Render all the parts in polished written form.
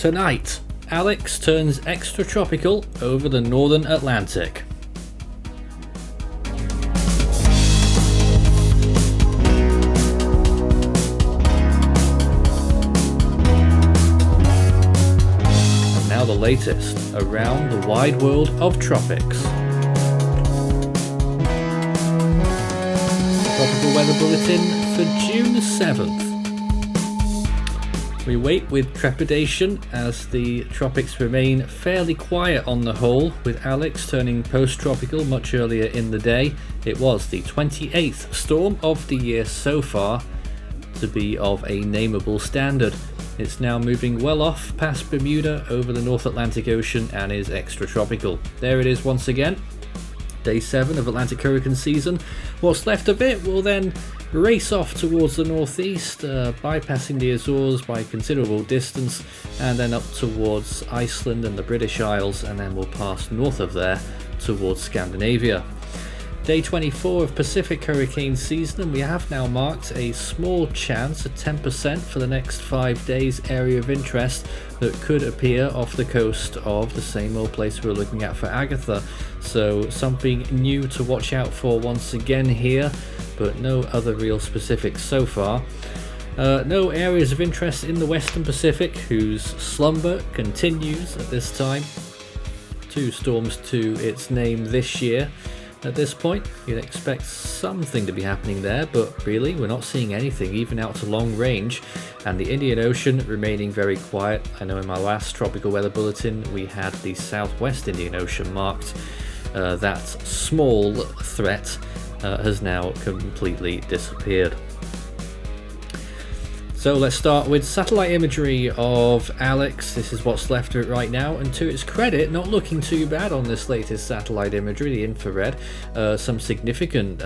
Tonight, Alex turns extratropical over the northern Atlantic. And now the latest around the wide world of tropics. Tropical Weather Bulletin for June 7th. We wait with trepidation as the tropics remain fairly quiet on the whole, with Alex turning post-tropical much earlier in the day. It was the 28th storm of the year so far to be of a nameable standard. It's now moving well off past Bermuda over the North Atlantic Ocean and is extratropical. There it is once again. Day 7 of Atlantic hurricane season. What's left of it will then race off towards the northeast, bypassing the Azores by a considerable distance, and then up towards Iceland and the British Isles, and then we'll pass north of there towards Scandinavia. Day 24 of Pacific hurricane season, and we have now marked a small chance, a 10% for the next 5 days area of interest that could appear off the coast of the same old place we're looking at for Agatha. So something new to watch out for once again here, but no other real specifics so far. No areas of interest in the Western Pacific, whose slumber continues at this time. 2 storms to its name this year. At this point, you'd expect something to be happening there, but really we're not seeing anything even out to long range, and the Indian Ocean remaining very quiet. I know in my last tropical weather bulletin we had the southwest Indian Ocean marked. That small threat has now completely disappeared. So let's start with satellite imagery of Alex. This is what's left of it right now, and to its credit, not looking too bad on this latest satellite imagery, the infrared. Some significant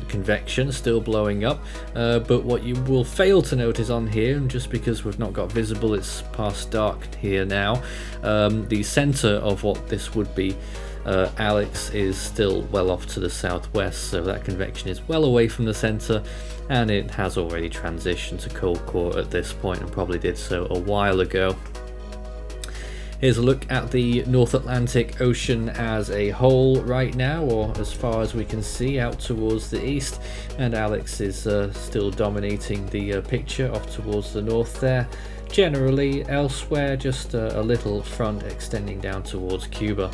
convection still blowing up, but what you will fail to notice on here, and just because we've not got visible, it's past dark here now, the center of what this would be, Alex, is still well off to the southwest, so that convection is well away from the center, and it has already transitioned to cold core at this point, and probably did so a while ago. Here's a look at the North Atlantic Ocean as a whole right now, or as far as we can see out towards the east, and Alex is still dominating the picture off towards the north there. Generally elsewhere, just a little front extending down towards Cuba.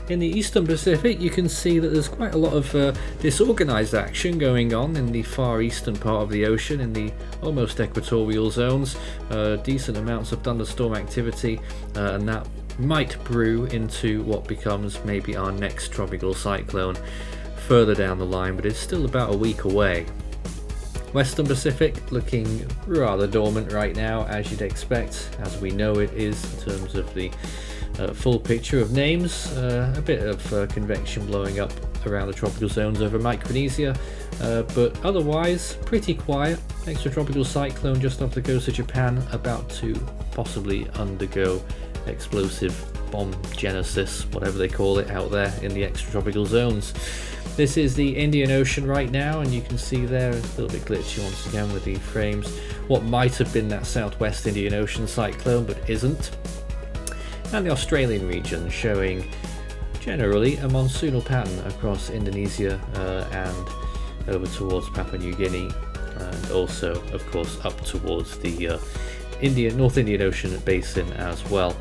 In the Eastern Pacific, you can see that there's quite a lot of disorganized action going on in the far eastern part of the ocean, in the almost equatorial zones. Decent amounts of thunderstorm activity, and that might brew into what becomes maybe our next tropical cyclone further down the line, but it's still about a week away. Western Pacific looking rather dormant right now, as you'd expect, as we know it is in terms of the full picture of names. A bit of convection blowing up around the tropical zones over Micronesia, but otherwise pretty quiet. Extratropical cyclone just off the coast of Japan, about to possibly undergo explosive bomb genesis, whatever they call it out there in the extratropical zones. This is the Indian Ocean right now, and you can see there, a little bit glitchy once again with the frames, what might have been that southwest Indian Ocean cyclone but isn't. And the Australian region showing generally a monsoonal pattern across Indonesia and over towards Papua New Guinea, and also of course up towards the North Indian Ocean basin as well.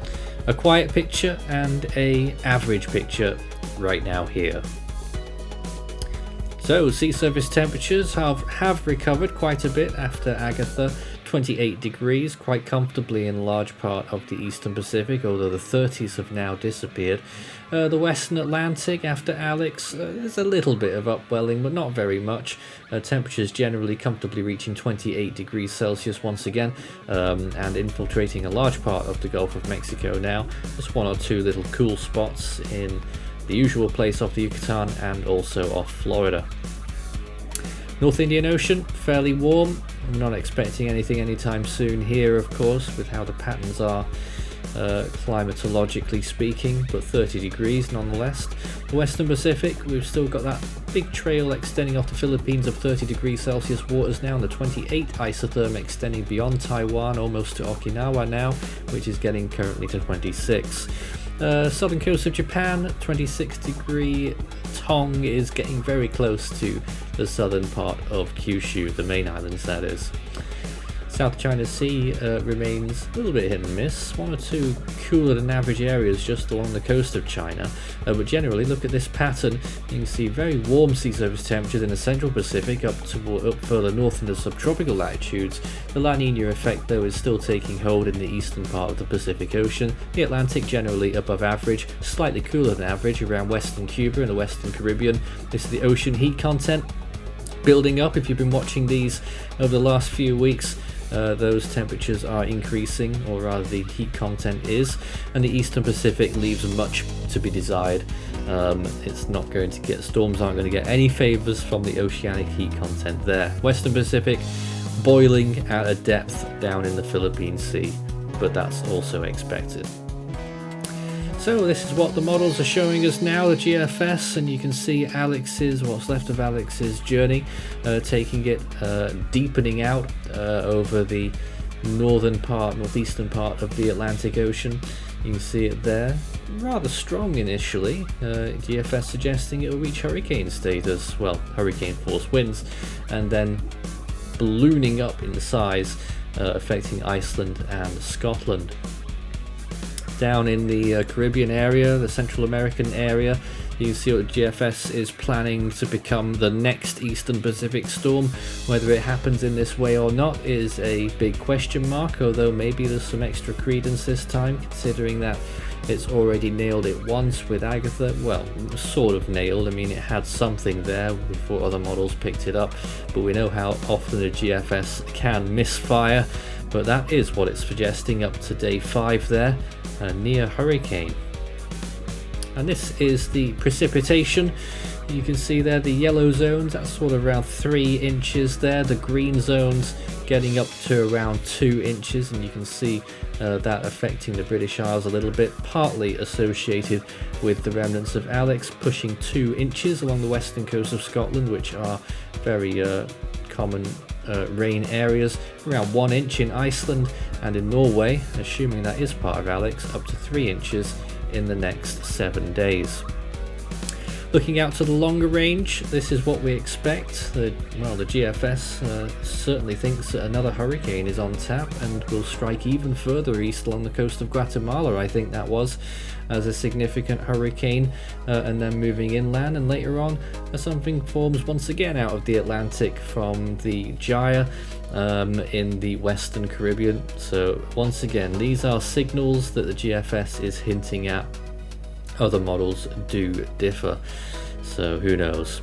A quiet picture and a average picture right now here. So sea surface temperatures have recovered quite a bit after Agatha. 28 degrees, quite comfortably in a large part of the Eastern Pacific, although the 30s have now disappeared. The Western Atlantic after Alex, there's a little bit of upwelling, but not very much. Temperatures generally comfortably reaching 28 degrees Celsius once again, and infiltrating a large part of the Gulf of Mexico now. Just 1 or 2 little cool spots in the usual place off the Yucatan and also off Florida. North Indian Ocean, fairly warm. I'm not expecting anything anytime soon here, of course, with how the patterns are climatologically speaking, but 30 degrees nonetheless. The Western Pacific, we've still got that big trail extending off the Philippines of 30 degrees Celsius waters now, and the 28 isotherm extending beyond Taiwan almost to Okinawa now, which is getting currently to 26. Southern coast of Japan, 26 degree Tong is getting very close to the southern part of Kyushu, the main islands that is. South China Sea remains a little bit hit and miss, one or two cooler than average areas just along the coast of China, but generally look at this pattern. You can see very warm sea surface temperatures in the central Pacific up further north in the subtropical latitudes. The La Nina effect though is still taking hold in the eastern part of the Pacific Ocean. The Atlantic generally above average, slightly cooler than average around western Cuba and the western Caribbean. This is the ocean heat content building up. If you've been watching these over the last few weeks, those temperatures are increasing, or rather the heat content is, and the eastern Pacific leaves much to be desired. It's not going to get, storms aren't going to get any favours from the oceanic heat content there. Western Pacific boiling at a depth down in the Philippine Sea, but that's also expected. So this is what the models are showing us now, the GFS, and you can see Alex's, what's left of Alex's journey, taking it, deepening out over the northeastern part of the Atlantic Ocean. You can see it there, rather strong initially, GFS suggesting it will reach hurricane status, well, hurricane force winds, and then ballooning up in size, affecting Iceland and Scotland. Down in the Caribbean area, the Central American area, you can see what GFS is planning to become the next Eastern Pacific storm. Whether it happens in this way or not is a big question mark, although maybe there's some extra credence this time, considering that it's already nailed it once with Agatha. Well, sort of nailed. I mean, it had something there before other models picked it up, but we know how often a GFS can misfire. But that is what it's suggesting up to day 5 there, near hurricane. And this is the precipitation. You can see there the yellow zones, that's sort of around 3 inches there. The green zones getting up to around 2 inches, and you can see that affecting the British Isles a little bit, partly associated with the remnants of Alex pushing 2 inches along the western coast of Scotland, which are very common rain areas, around 1 inch in Iceland, and in Norway, assuming that is part of Alex, up to 3 inches in the next 7 days. Looking out to the longer range, this is what we expect. The GFS certainly thinks that another hurricane is on tap and will strike even further east along the coast of Guatemala, I think that was, as a significant hurricane, and then moving inland, and later on something forms once again out of the Atlantic from the gyre in the western Caribbean. So once again, these are signals that the GFS is hinting at. Other models do differ, so who knows.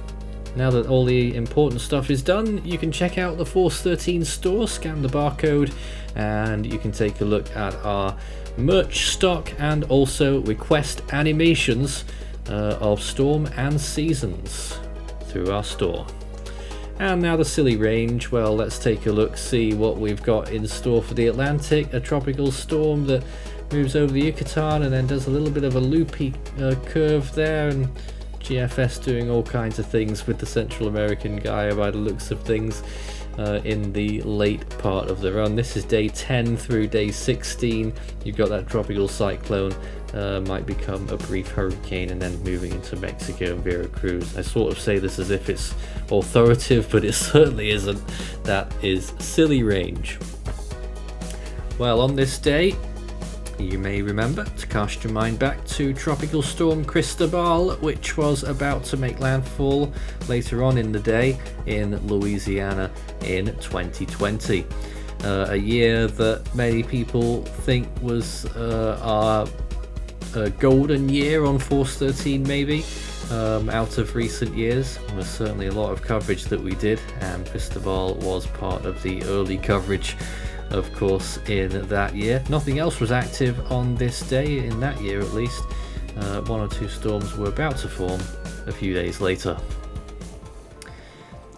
Now that all the important stuff is done, you can check out the Force 13 store, scan the barcode, and you can take a look at our merch stock and also request animations of storm and seasons through our store. And now the silly range. Well, let's take a look, see what we've got in store for the Atlantic. A tropical storm that moves over the Yucatan and then does a little bit of a loopy curve there, and GFS doing all kinds of things with the Central American guy by the looks of things in the late part of the run. This is day 10 through day 16. You've got that tropical cyclone, might become a brief hurricane and then moving into Mexico and Veracruz. I sort of say this as if it's authoritative, but it certainly isn't. That is silly range. Well, on this day, you may remember to cast your mind back to Tropical Storm Cristobal, which was about to make landfall later on in the day in Louisiana in 2020. A year that many people think was our golden year on Force 13 maybe, out of recent years. There was certainly a lot of coverage that we did, and Cristobal was part of the early coverage, of course, in that year. Nothing else was active on this day, in that year at least. 1 or 2 storms were about to form a few days later.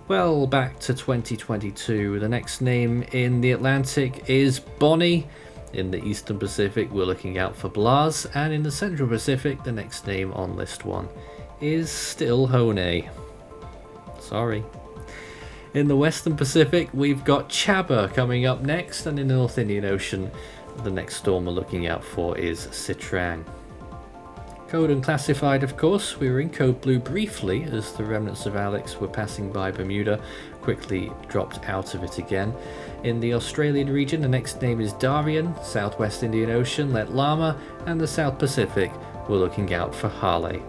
Well, back to 2022. The next name in the Atlantic is Bonnie. In the Eastern Pacific, we're looking out for Blas. And in the Central Pacific, the next name on list 1 is still Hone. Sorry. In the Western Pacific, we've got Chaba coming up next. And in the North Indian Ocean, the next storm we're looking out for is Citrang. Code unclassified, of course. We were in code blue briefly as the remnants of Alex were passing by Bermuda, quickly dropped out of it again. In the Australian region, the next name is Darian, Southwest Indian Ocean, Let Lama, and the South Pacific, we're looking out for Harley.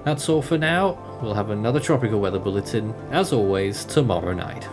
That's all for now. We'll have another tropical weather bulletin, as always, tomorrow night.